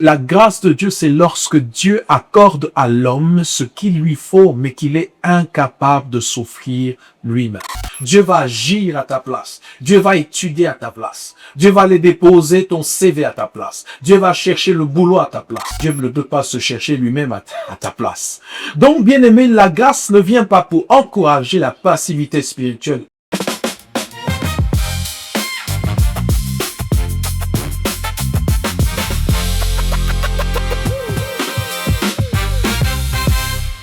La grâce de Dieu, c'est lorsque Dieu accorde à l'homme ce qu'il lui faut, mais qu'il est incapable de s'offrir lui-même. Dieu va agir à ta place. Dieu va étudier à ta place. Dieu va aller déposer ton CV à ta place. Dieu va chercher le boulot à ta place. Dieu ne peut pas se chercher lui-même à ta place. Donc, bien aimé, la grâce ne vient pas pour encourager la passivité spirituelle.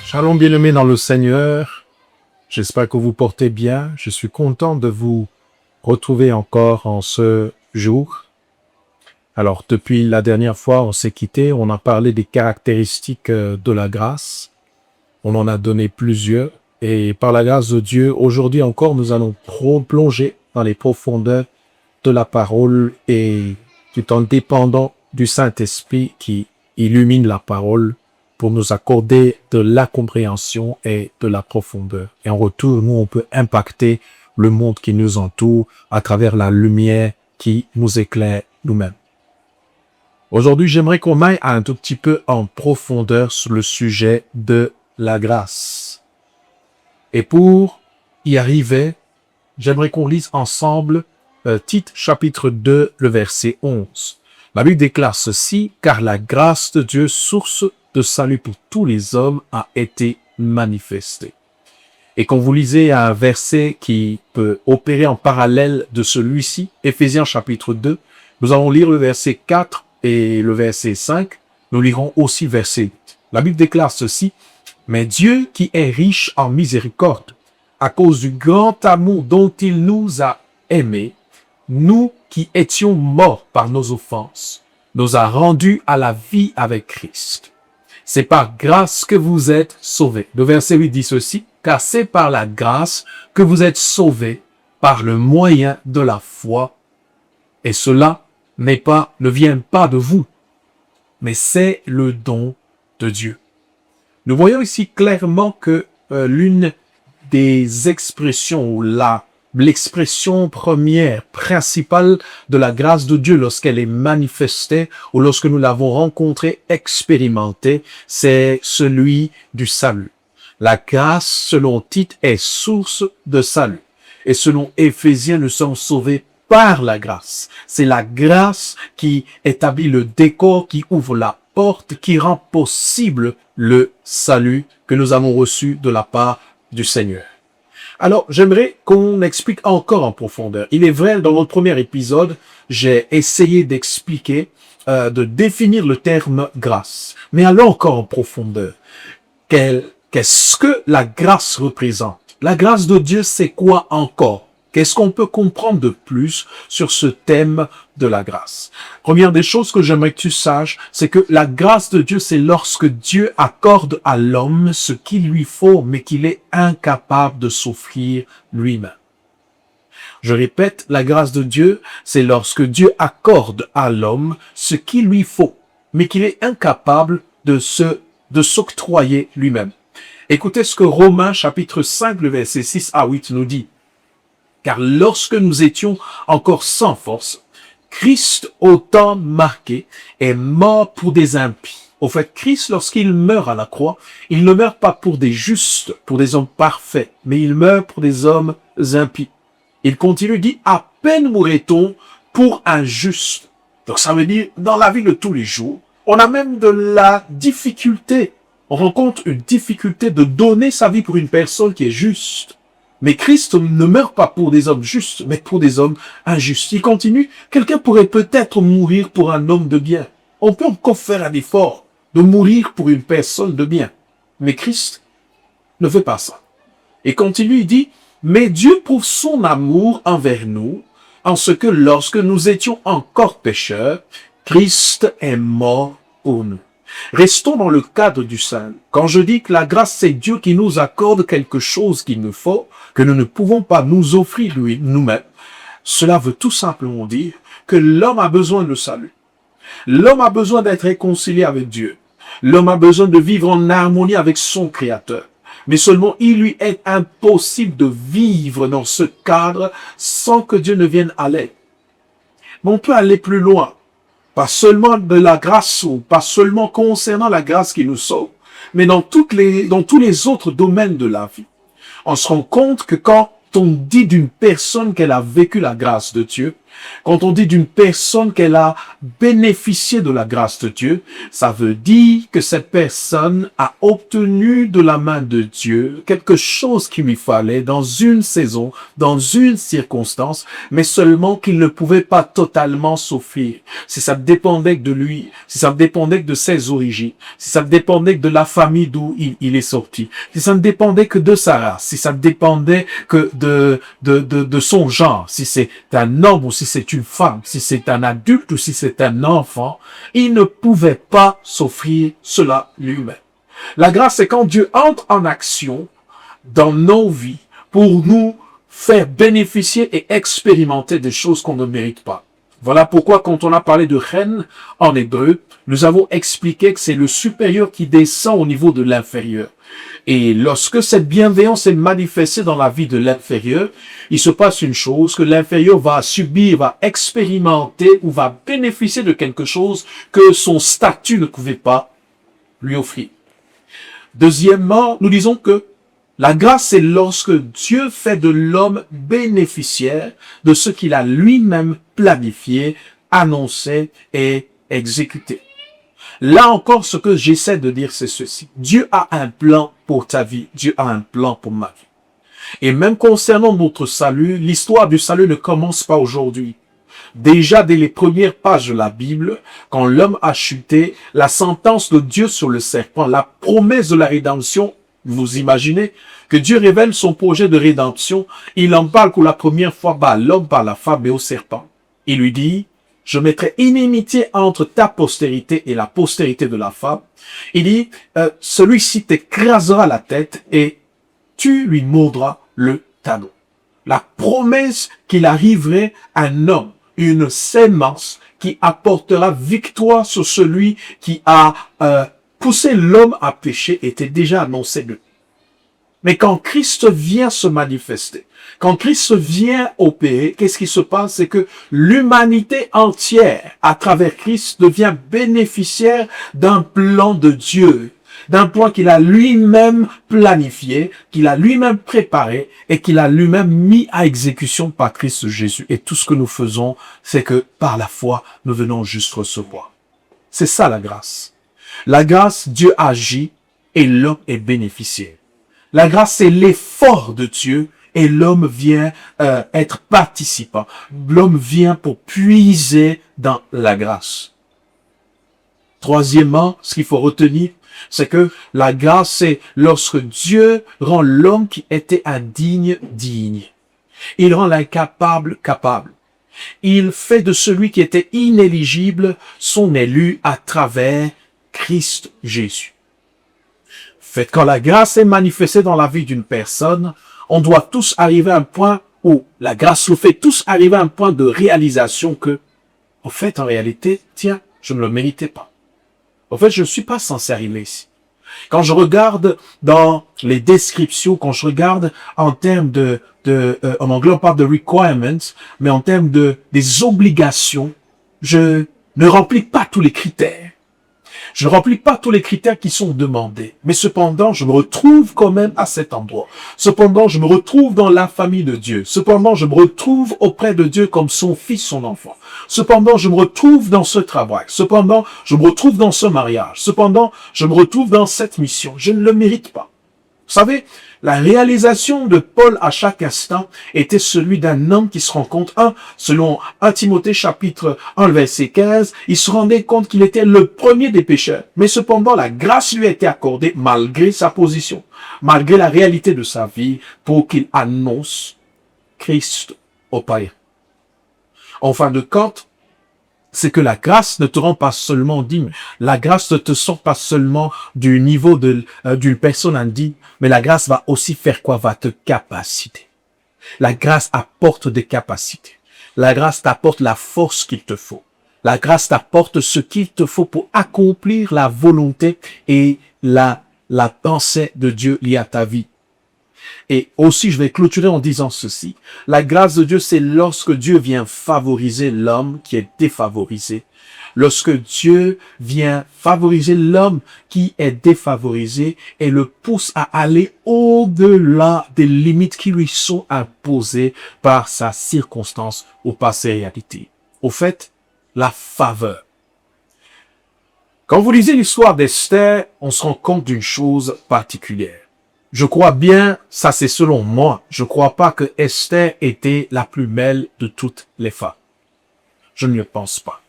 Shalom bien-aimés dans le Seigneur, j'espère que vous portez bien, je suis content de vous retrouver encore en ce jour. Alors depuis la dernière fois on s'est quitté, on a parlé des caractéristiques de la grâce, on en a donné plusieurs et par la grâce de Dieu, aujourd'hui encore nous allons plonger dans les profondeurs de la parole et tout en dépendant du Saint-Esprit qui illumine la parole pour nous accorder de la compréhension et de la profondeur. Et en retour, nous, on peut impacter le monde qui nous entoure à travers la lumière qui nous éclaire nous-mêmes. Aujourd'hui, j'aimerais qu'on aille un tout petit peu en profondeur sur le sujet de la grâce. Et pour y arriver, j'aimerais qu'on lise ensemble Tite chapitre 2, le verset 11. La Bible déclare ceci, « Car la grâce de Dieu, source de salut pour tous les hommes, a été manifestée. » Et quand vous lisez un verset qui peut opérer en parallèle de celui-ci, Éphésiens chapitre 2, nous allons lire le verset 4 et le verset 5. Nous lirons aussi le verset 8. La Bible déclare ceci, « Mais Dieu qui est riche en miséricorde, à cause du grand amour dont il nous a aimés, nous qui étions morts par nos offenses, nous a rendus à la vie avec Christ. C'est par grâce que vous êtes sauvés. » Le verset 8 dit ceci, « Car c'est par la grâce que vous êtes sauvés par le moyen de la foi. Et cela ne vient pas de vous, mais c'est le don de Dieu. » Nous voyons ici clairement que l'une des expressions ou l'expression première, principale de la grâce de Dieu lorsqu'elle est manifestée ou lorsque nous l'avons rencontrée, expérimentée, c'est celui du salut. La grâce, selon Tite, est source de salut. Et selon Éphésiens, nous sommes sauvés par la grâce. C'est la grâce qui établit le décor, qui ouvre la porte, qui rend possible le salut que nous avons reçu de la part du Seigneur. Alors, j'aimerais qu'on explique encore en profondeur. Il est vrai, dans notre premier épisode, j'ai essayé d'expliquer, de définir le terme grâce. Mais allons encore en profondeur. Qu'est-ce que la grâce représente? La grâce de Dieu, c'est quoi encore? Qu'est-ce qu'on peut comprendre de plus sur ce thème de la grâce? Première des choses que j'aimerais que tu saches, c'est que la grâce de Dieu, c'est lorsque Dieu accorde à l'homme ce qu'il lui faut, mais qu'il est incapable de s'offrir lui-même. Je répète, la grâce de Dieu, c'est lorsque Dieu accorde à l'homme ce qu'il lui faut, mais qu'il est incapable de s'octroyer lui-même. Écoutez ce que Romains chapitre 5, le verset 6 à 8 nous dit. Car lorsque nous étions encore sans force, Christ, au temps marqué, est mort pour des impies. Au fait, Christ, lorsqu'il meurt à la croix, il ne meurt pas pour des justes, pour des hommes parfaits, mais il meurt pour des hommes impies. Il continue, dit, à peine mourrait-on pour un juste. Donc ça veut dire, dans la vie de tous les jours, on a même de la difficulté. On rencontre une difficulté de donner sa vie pour une personne qui est juste. Mais Christ ne meurt pas pour des hommes justes, mais pour des hommes injustes. Il continue, quelqu'un pourrait peut-être mourir pour un homme de bien. On peut encore faire un effort de mourir pour une personne de bien. Mais Christ ne fait pas ça. Et continue, il dit, mais Dieu prouve son amour envers nous, en ce que lorsque nous étions encore pécheurs, Christ est mort pour nous. Restons dans le cadre du salut. Quand je dis que la grâce, c'est Dieu qui nous accorde quelque chose qu'il nous faut, que nous ne pouvons pas nous offrir nous-mêmes, cela veut tout simplement dire que l'homme a besoin de salut. L'homme a besoin d'être réconcilié avec Dieu. L'homme a besoin de vivre en harmonie avec son Créateur. Mais seulement il lui est impossible de vivre dans ce cadre sans que Dieu ne vienne à l'aide. Mais on peut aller plus loin. Pas seulement de la grâce, ou pas seulement concernant la grâce qui nous sauve, mais dans tous les autres domaines de la vie. On se rend compte que quand on dit d'une personne qu'elle a vécu la grâce de Dieu, quand on dit d'une personne qu'elle a bénéficié de la grâce de Dieu, ça veut dire que cette personne a obtenu de la main de Dieu quelque chose qu'il lui fallait dans une saison, dans une circonstance, mais seulement qu'il ne pouvait pas totalement s'offrir. Si ça dépendait de lui, si ça dépendait de ses origines, si ça dépendait de la famille d'où il est sorti, si ça ne dépendait que de sa race, si ça dépendait que de son genre, si c'est un homme ou si c'est une femme, si c'est un adulte ou si c'est un enfant, il ne pouvait pas s'offrir cela lui-même. La grâce, c'est quand Dieu entre en action dans nos vies pour nous faire bénéficier et expérimenter des choses qu'on ne mérite pas. Voilà pourquoi quand on a parlé de reine en hébreu, nous avons expliqué que c'est le supérieur qui descend au niveau de l'inférieur. Et lorsque cette bienveillance est manifestée dans la vie de l'inférieur, il se passe une chose, que l'inférieur va subir, va expérimenter ou va bénéficier de quelque chose que son statut ne pouvait pas lui offrir. Deuxièmement, nous disons que la grâce, c'est lorsque Dieu fait de l'homme bénéficiaire de ce qu'il a lui-même planifié, annoncé et exécuté. Là encore, ce que j'essaie de dire, c'est ceci. Dieu a un plan pour ta vie. Dieu a un plan pour ma vie. Et même concernant notre salut, l'histoire du salut ne commence pas aujourd'hui. Déjà, dès les premières pages de la Bible, quand l'homme a chuté, la sentence de Dieu sur le serpent, la promesse de la rédemption, vous imaginez que Dieu révèle son projet de rédemption. Il en parle pour la première fois à l'homme, par la femme et au serpent. Il lui dit, je mettrai inimitié entre ta postérité et la postérité de la femme. Il dit, celui-ci t'écrasera la tête et tu lui mordras le talon. La promesse qu'il arriverait un homme, une sémence qui apportera victoire sur celui qui a poussé l'homme à pécher était déjà annoncée de lui. Mais quand Christ vient se manifester, quand Christ vient opérer, qu'est-ce qui se passe? C'est que l'humanité entière, à travers Christ, devient bénéficiaire d'un plan de Dieu, d'un plan qu'il a lui-même planifié, qu'il a lui-même préparé et qu'il a lui-même mis à exécution par Christ Jésus. Et tout ce que nous faisons, c'est que par la foi, nous venons juste recevoir. C'est ça la grâce. La grâce, Dieu agit et l'homme est bénéficiaire. La grâce, c'est l'effort de Dieu et l'homme vient être participant. L'homme vient pour puiser dans la grâce. Troisièmement, ce qu'il faut retenir, c'est que la grâce, c'est lorsque Dieu rend l'homme qui était indigne, digne. Il rend l'incapable, capable. Il fait de celui qui était inéligible son élu à travers Christ Jésus. Fait quand la grâce est manifestée dans la vie d'une personne, on doit tous arriver à un point où la grâce nous fait tous arriver à un point de réalisation que, en fait, en réalité, tiens, je ne le méritais pas. En fait, je ne suis pas censé arriver ici. Quand je regarde dans les descriptions, quand je regarde en termes en anglais on parle de requirements, mais en termes des obligations, je ne remplis pas tous les critères. Je ne remplis pas tous les critères qui sont demandés. Mais cependant, je me retrouve quand même à cet endroit. Cependant, je me retrouve dans la famille de Dieu. Cependant, je me retrouve auprès de Dieu comme son fils, son enfant. Cependant, je me retrouve dans ce travail. Cependant, je me retrouve dans ce mariage. Cependant, je me retrouve dans cette mission. Je ne le mérite pas. Vous savez, la réalisation de Paul à chaque instant était celui d'un homme qui se rend compte, selon 1 Timothée chapitre 1 verset 15, il se rendait compte qu'il était le premier des pécheurs. Mais cependant, la grâce lui a été accordée malgré sa position, malgré la réalité de sa vie, pour qu'il annonce Christ aux païens. En fin de compte, c'est que la grâce ne te rend pas seulement digne. La grâce ne te sort pas seulement du niveau d'une personne indigne, mais la grâce va aussi faire quoi? Va te capaciter. La grâce apporte des capacités. La grâce t'apporte la force qu'il te faut. La grâce t'apporte ce qu'il te faut pour accomplir la volonté et la pensée de Dieu liée à ta vie. Et aussi, je vais clôturer en disant ceci. La grâce de Dieu, c'est lorsque Dieu vient favoriser l'homme qui est défavorisé. lorsque Dieu vient favoriser l'homme qui est défavorisé et le pousse à aller au-delà des limites qui lui sont imposées par sa circonstance ou par ses réalités. Au fait, la faveur. Quand vous lisez l'histoire d'Esther, on se rend compte d'une chose particulière. Je crois bien, ça c'est selon moi, je crois pas que Esther était la plus belle de toutes les femmes. Je ne le pense pas.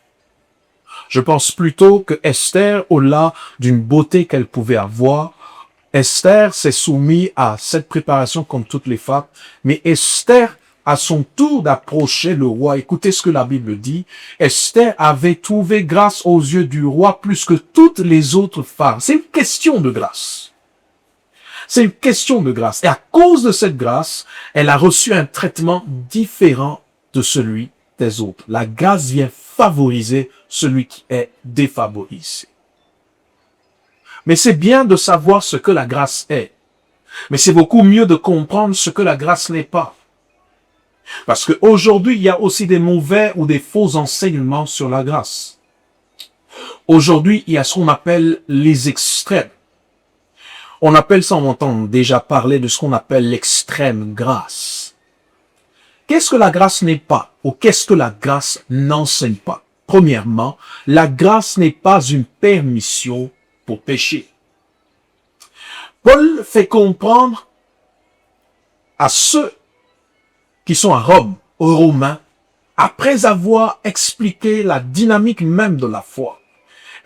Je pense plutôt que Esther, au-delà d'une beauté qu'elle pouvait avoir, Esther s'est soumise à cette préparation comme toutes les femmes, mais Esther, à son tour d'approcher le roi, écoutez ce que la Bible dit, Esther avait trouvé grâce aux yeux du roi plus que toutes les autres femmes. C'est une question de grâce. C'est une question de grâce. Et à cause de cette grâce, elle a reçu un traitement différent de celui des autres. La grâce vient favoriser celui qui est défavorisé. Mais c'est bien de savoir ce que la grâce est. Mais c'est beaucoup mieux de comprendre ce que la grâce n'est pas. Parce qu'aujourd'hui, il y a aussi des mauvais ou des faux enseignements sur la grâce. Aujourd'hui, il y a ce qu'on appelle les extrêmes. On appelle ça, on entend déjà parler de ce qu'on appelle l'extrême grâce. Qu'est-ce que la grâce n'est pas ou qu'est-ce que la grâce n'enseigne pas? Premièrement, la grâce n'est pas une permission pour pécher. Paul fait comprendre à ceux qui sont à Rome, aux Romains, après avoir expliqué la dynamique même de la foi,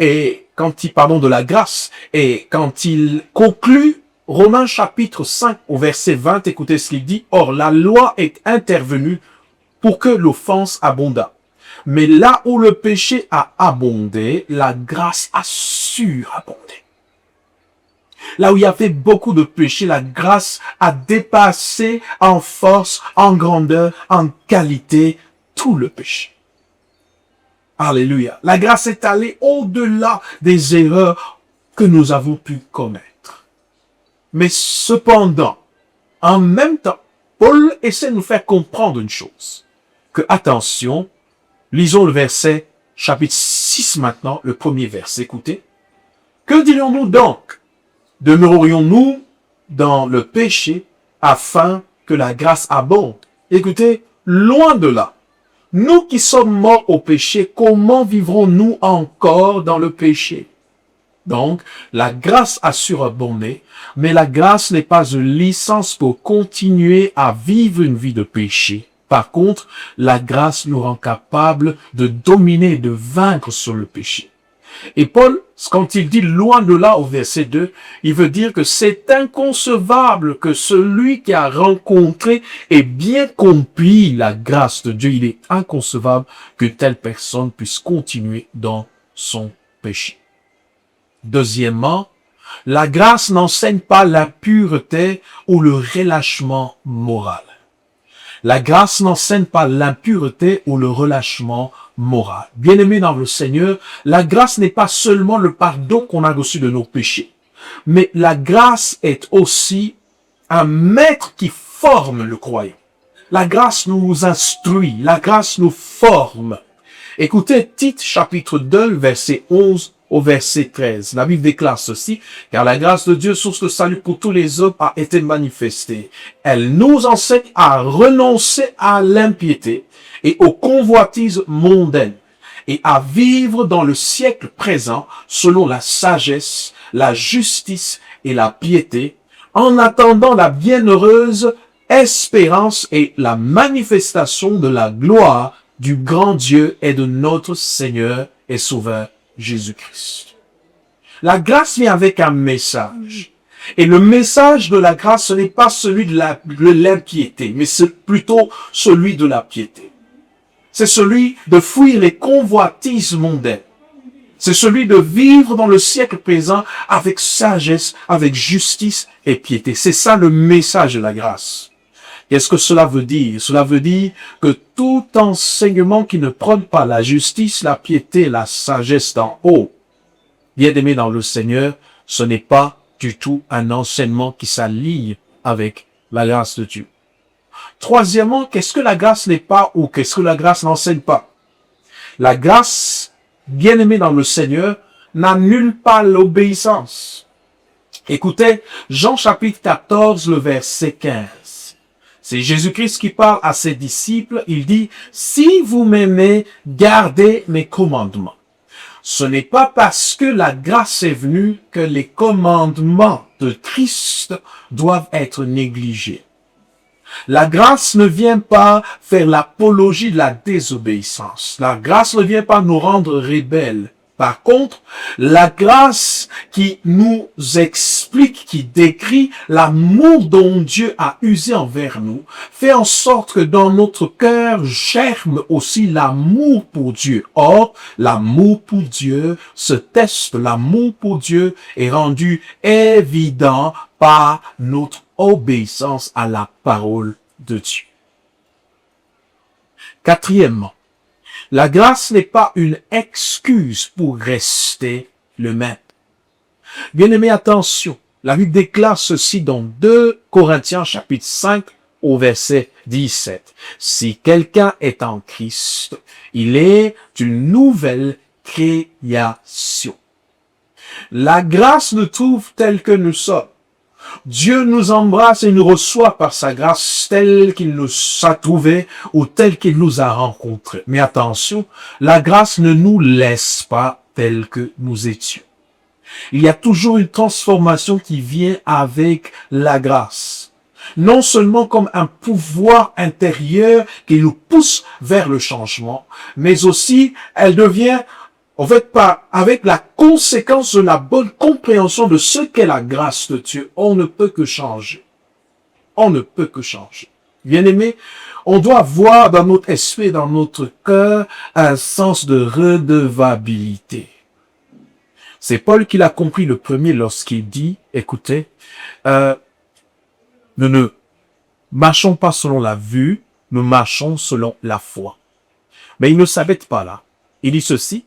et quand il parle de la grâce, et quand il conclut Romains chapitre 5 au verset 20, écoutez ce qu'il dit, « Or la loi est intervenue pour que l'offense abondât. Mais là où le péché a abondé, la grâce a surabondé. » Là où il y avait beaucoup de péché, la grâce a dépassé en force, en grandeur, en qualité, tout le péché. Alléluia. La grâce est allée au-delà des erreurs que nous avons pu commettre. Mais cependant, en même temps, Paul essaie de nous faire comprendre une chose. Que, attention, lisons le verset, chapitre 6 maintenant, le premier verset, écoutez. Que dirions-nous donc? Demeurerions-nous dans le péché afin que la grâce abonde? Écoutez, loin de là. Nous qui sommes morts au péché, comment vivrons-nous encore dans le péché? Donc, la grâce a surabondé, mais la grâce n'est pas une licence pour continuer à vivre une vie de péché. Par contre, la grâce nous rend capables de dominer, de vaincre sur le péché. Et Paul, quand il dit loin de là au verset 2, il veut dire que c'est inconcevable que celui qui a rencontré et bien compris la grâce de Dieu, il est inconcevable que telle personne puisse continuer dans son péché. Deuxièmement, la grâce n'enseigne pas la pureté ou le relâchement moral. La grâce n'enseigne pas l'impureté ou le relâchement moral. Bien-aimés dans le Seigneur, la grâce n'est pas seulement le pardon qu'on a reçu de nos péchés, mais la grâce est aussi un maître qui forme le croyant. La grâce nous instruit, la grâce nous forme. Écoutez Tite chapitre 2, verset 11 au verset 13. La Bible déclare ceci, « Car la grâce de Dieu, source de salut pour tous les hommes, a été manifestée. Elle nous enseigne à renoncer à l'impiété et aux convoitises mondaines, et à vivre dans le siècle présent selon la sagesse, la justice et la piété, en attendant la bienheureuse espérance et la manifestation de la gloire du grand Dieu et de notre Seigneur et Sauveur Jésus-Christ. » La grâce vient avec un message. Et le message de la grâce, ce n'est pas celui de l'impiété, mais c'est plutôt celui de la piété. C'est celui de fuir les convoitises mondaines. C'est celui de vivre dans le siècle présent avec sagesse, avec justice et piété. C'est ça le message de la grâce. Qu'est-ce que cela veut dire? Cela veut dire que tout enseignement qui ne prône pas la justice, la piété, la sagesse d'en haut, bien-aimé dans le Seigneur, ce n'est pas du tout un enseignement qui s'allie avec la grâce de Dieu. Troisièmement, qu'est-ce que la grâce n'est pas ou qu'est-ce que la grâce n'enseigne pas? La grâce bien-aimés dans le Seigneur, n'annule pas l'obéissance. Écoutez, Jean chapitre 14, le verset 15. C'est Jésus-Christ qui parle à ses disciples. Il dit, « Si vous m'aimez, gardez mes commandements. » Ce n'est pas parce que la grâce est venue que les commandements de Christ doivent être négligés. La grâce ne vient pas faire l'apologie de la désobéissance. La grâce ne vient pas nous rendre rebelles. Par contre, la grâce qui nous explique, qui décrit l'amour dont Dieu a usé envers nous, fait en sorte que dans notre cœur germe aussi l'amour pour Dieu. Or, l'amour pour Dieu, ce test, l'amour pour Dieu est rendu évident par notre obéissance à la parole de Dieu. Quatrièmement, la grâce n'est pas une excuse pour rester le même. Bien-aimé, attention, la Bible déclare ceci dans 2 Corinthiens chapitre 5 au verset 17. Si quelqu'un est en Christ, il est une nouvelle création. La grâce nous trouve tels que nous sommes. Dieu nous embrasse et nous reçoit par sa grâce telle qu'il nous a trouvés ou telle qu'il nous a rencontrés. Mais attention, la grâce ne nous laisse pas tels que nous étions. Il y a toujours une transformation qui vient avec la grâce. Non seulement comme un pouvoir intérieur qui nous pousse vers le changement, mais aussi elle devient en fait, avec la conséquence de la bonne compréhension de ce qu'est la grâce de Dieu, on ne peut que changer. On ne peut que changer. Bien-aimé, on doit voir dans notre esprit, dans notre cœur, un sens de redevabilité. C'est Paul qui l'a compris le premier lorsqu'il dit, écoutez, nous ne marchons pas selon la vue, nous marchons selon la foi. Mais il ne s'arrête pas là. Il dit ceci.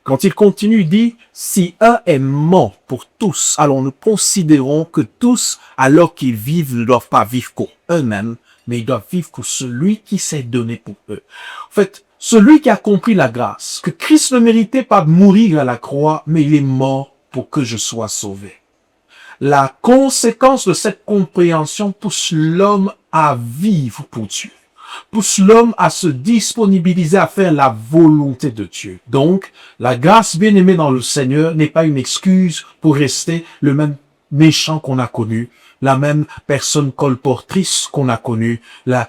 Quand il continue, il dit, si un est mort pour tous, alors nous considérons que tous, alors qu'ils vivent, ne doivent pas vivre pour eux-mêmes, mais ils doivent vivre pour celui qui s'est donné pour eux. En fait, celui qui a compris la grâce, que Christ ne méritait pas de mourir à la croix, mais il est mort pour que je sois sauvé. La conséquence de cette compréhension pousse l'homme à vivre pour Dieu. Pousse l'homme à se disponibiliser à faire la volonté de Dieu. Donc, la grâce bien-aimée dans le Seigneur n'est pas une excuse pour rester le même méchant qu'on a connu, la même personne colportrice qu'on a connue, la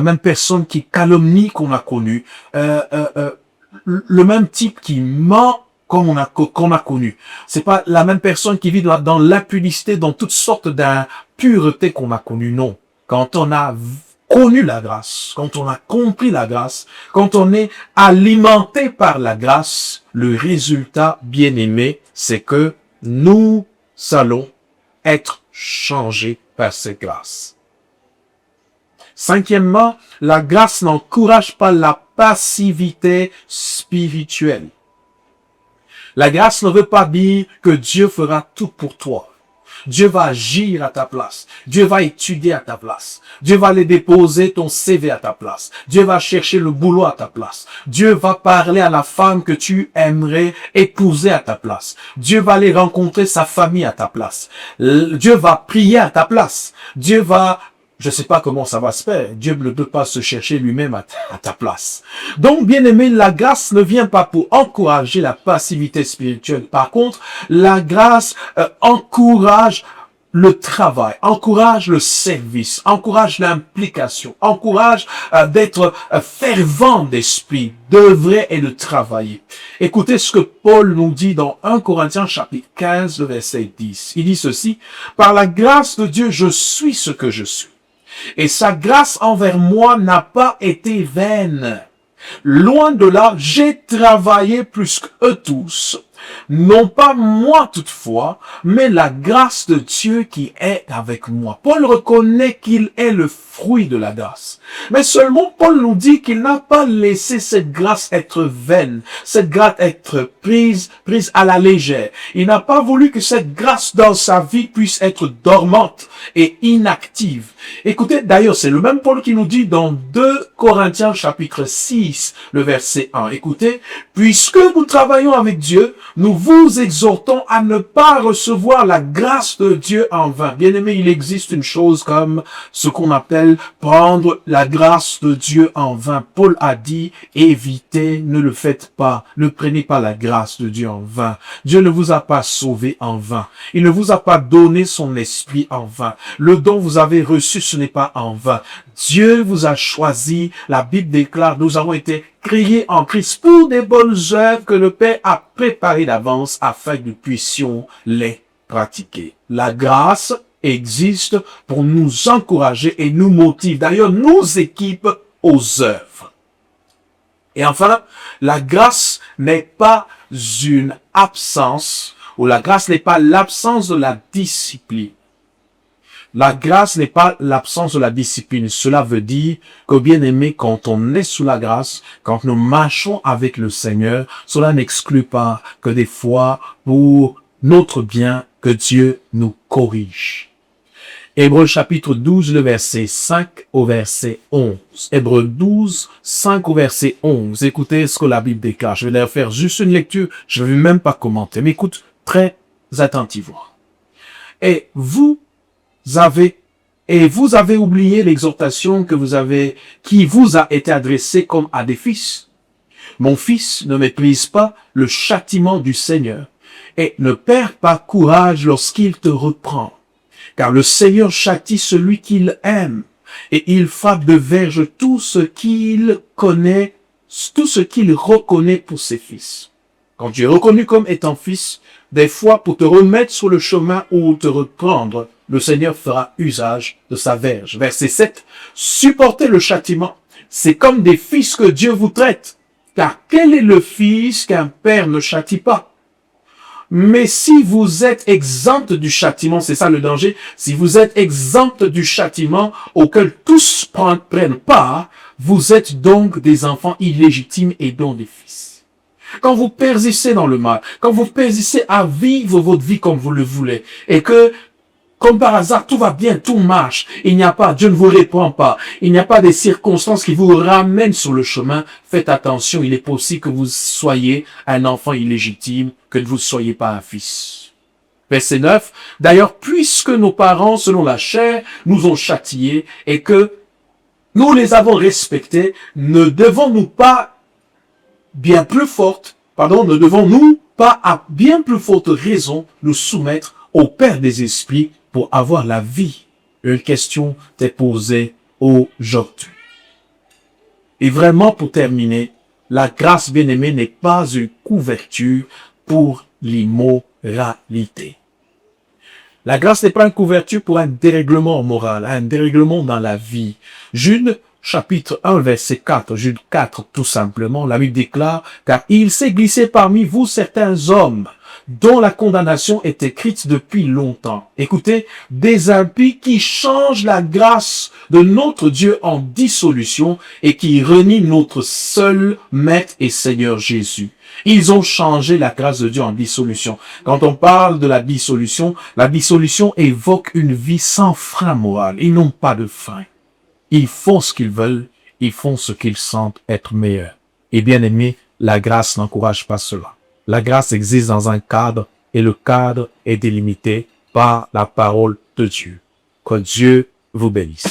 même personne qui calomnie qu'on a connue, le même type qui ment qu'on a connu. C'est pas la même personne qui vit dans l'impureté, dans toutes sortes d'impuretés qu'on a connues, non. Quand on a connu la grâce, quand on a compris la grâce, quand on est alimenté par la grâce, le résultat, bien-aimé, c'est que nous allons être changés par cette grâce. Cinquièmement, la grâce n'encourage pas la passivité spirituelle. La grâce ne veut pas dire que Dieu fera tout pour toi. Dieu va agir à ta place. Dieu va étudier à ta place. Dieu va aller déposer ton CV à ta place. Dieu va chercher le boulot à ta place. Dieu va parler à la femme que tu aimerais épouser à ta place. Dieu va aller rencontrer sa famille à ta place. Dieu va prier à ta place. Dieu va... Je ne sais pas comment ça va se faire. Dieu ne peut pas se chercher lui-même à ta place. Donc, bien aimé, la grâce ne vient pas pour encourager la passivité spirituelle. Par contre, la grâce encourage le travail, encourage le service, encourage l'implication, encourage d'être fervent d'esprit, d'œuvrer et de travailler. Écoutez ce que Paul nous dit dans 1 Corinthiens chapitre 15, verset 10. Il dit ceci, « Par la grâce de Dieu, je suis ce que je suis. Et sa grâce envers moi n'a pas été vaine. Loin de là, j'ai travaillé plus qu'eux tous, Non pas moi toutefois, mais la grâce de Dieu qui est avec moi. Paul reconnaît qu'il est le fruit de la grâce. Mais seulement Paul nous dit qu'il n'a pas laissé cette grâce être vaine, cette grâce être prise à la légère. Il n'a pas voulu que cette grâce dans sa vie puisse être dormante et inactive. Écoutez, d'ailleurs, c'est le même Paul qui nous dit dans 2 Corinthiens chapitre 6, le verset 1. Écoutez, puisque nous travaillons avec Dieu, nous vous exhortons à ne pas recevoir la grâce de Dieu en vain. Bien-aimé, il existe une chose comme ce qu'on appelle prendre la grâce de Dieu en vain. Paul a dit, évitez, ne le faites pas, ne prenez pas la grâce de Dieu en vain. Dieu ne vous a pas sauvé en vain. Il ne vous a pas donné son esprit en vain. Le don vous avez reçu, ce n'est pas en vain. Dieu vous a choisi. La Bible déclare, nous avons été créés en Christ pour des bonnes œuvres que le Père a préparées d'avance afin que nous puissions les pratiquer. La grâce existe pour nous encourager et nous motive. D'ailleurs, nous équipe aux œuvres. Et enfin, la grâce n'est pas une absence, ou la grâce n'est pas l'absence de la discipline. La grâce n'est pas l'absence de la discipline. Cela veut dire que, bien aimé, quand on est sous la grâce, quand nous marchons avec le Seigneur, cela n'exclut pas que des fois, pour notre bien, que Dieu nous corrige. Hébreux chapitre 12, le verset 5 au verset 11. Hébreux 12, 5 au verset 11. Écoutez ce que la Bible déclare. Je vais leur faire juste une lecture. Je ne vais même pas commenter. Mais écoute très attentivement. Et vous avez oublié l'exhortation qui vous a été adressée comme à des fils. Mon fils, ne méprise pas le châtiment du Seigneur et ne perds pas courage lorsqu'il te reprend. Car le Seigneur châtie celui qu'il aime, et il frappe de verge tout ce qu'il reconnaît pour ses fils. Quand tu es reconnu comme étant fils, des fois pour te remettre sur le chemin ou te reprendre, le Seigneur fera usage de sa verge. Verset 7. Supportez le châtiment. C'est comme des fils que Dieu vous traite. Car quel est le fils qu'un père ne châtie pas? Mais si vous êtes exempt du châtiment, c'est ça le danger, si vous êtes exempt du châtiment auquel tous prennent part, vous êtes donc des enfants illégitimes et donc des fils. Quand vous persistez dans le mal, quand vous persistez à vivre votre vie comme vous le voulez, et que, comme par hasard, tout va bien, tout marche, Dieu ne vous répond pas, il n'y a pas des circonstances qui vous ramènent sur le chemin, faites attention, il est possible que vous soyez un enfant illégitime, que vous ne soyez pas un fils. Verset 9. D'ailleurs, puisque nos parents, selon la chair, nous ont châtiés et que nous les avons respectés, ne devons-nous pas à bien plus forte raison nous soumettre au Père des esprits pour avoir la vie? Une question t'est posée aujourd'hui. Et vraiment, pour terminer, la grâce bien-aimée n'est pas une couverture pour l'immoralité. La grâce n'est pas une couverture pour un dérèglement moral, un dérèglement dans la vie. Jude, chapitre 1, verset 4, Jude 4, tout simplement, la Bible déclare, car il s'est glissé parmi vous certains hommes, dont la condamnation est écrite depuis longtemps. Écoutez, des impies qui changent la grâce de notre Dieu en dissolution et qui renient notre seul Maître et Seigneur Jésus. Ils ont changé la grâce de Dieu en dissolution. Quand on parle de la dissolution évoque une vie sans frein moral. Ils n'ont pas de frein. Ils font ce qu'ils veulent, ils font ce qu'ils sentent être meilleur. Et bien aimé, la grâce n'encourage pas cela. La grâce existe dans un cadre et le cadre est délimité par la parole de Dieu. Que Dieu vous bénisse.